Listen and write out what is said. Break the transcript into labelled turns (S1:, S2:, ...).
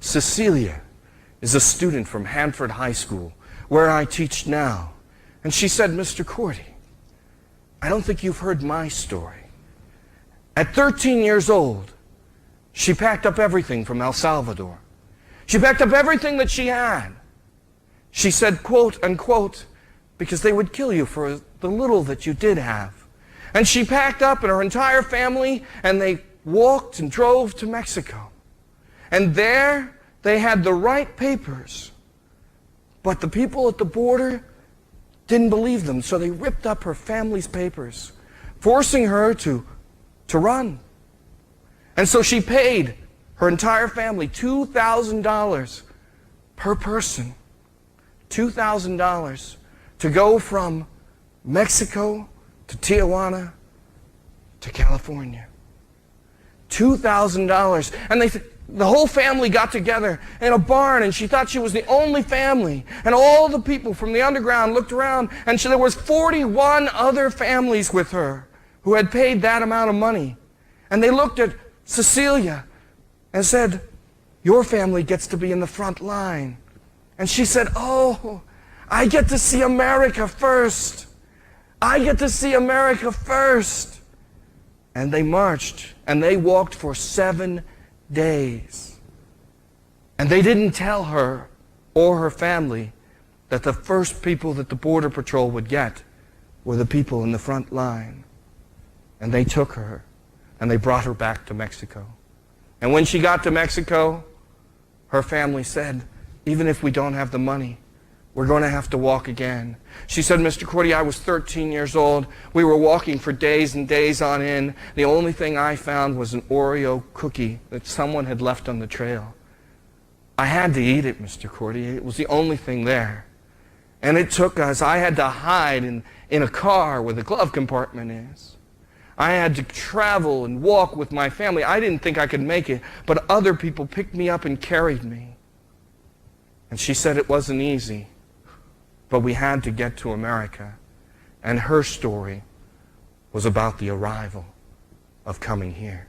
S1: Cecilia is a student from Hanford High School, where I teach now. And she said, Mr. Cordi, I don't think you've heard my story. At 13 years old, she packed up everything from El Salvador. She packed up everything that she had. She said, quote, unquote, because they would kill you for the little that you did have. And she packed up and her entire family, and they walked and drove to Mexico. And there they had the right papers, but the people at the border didn't believe them, so they ripped up her family's papers, forcing her to run. And so she paid her entire family $2,000 per person, $2,000 to go from Mexico to Tijuana to California. $2,000. And the whole family got together in a barn, and she thought she was the only family. And all the people from the underground looked around, and there was 41 other families with her who had paid that amount of money. And they looked at Cecilia and said, your family gets to be in the front line. And she said, oh, I get to see America first. I get to see America first. And they marched, and they walked for 7 days. And they didn't tell her or her family that the first people that the Border Patrol would get were the people in the front line. And they took her, and they brought her back to Mexico. And when she got to Mexico, her family said, even if we don't have the money, we're going to have to walk again. She said, Mr. Cordi, I was 13 years old. We were walking for days and days on end. The only thing I found was an Oreo cookie that someone had left on the trail. I had to eat it, Mr. Cordi. It was the only thing there. And it took us, I had to hide in a car where the glove compartment is. I had to travel and walk with my family. I didn't think I could make it, but other people picked me up and carried me. And she said it wasn't easy, but we had to get to America. And her story was about the arrival of coming here.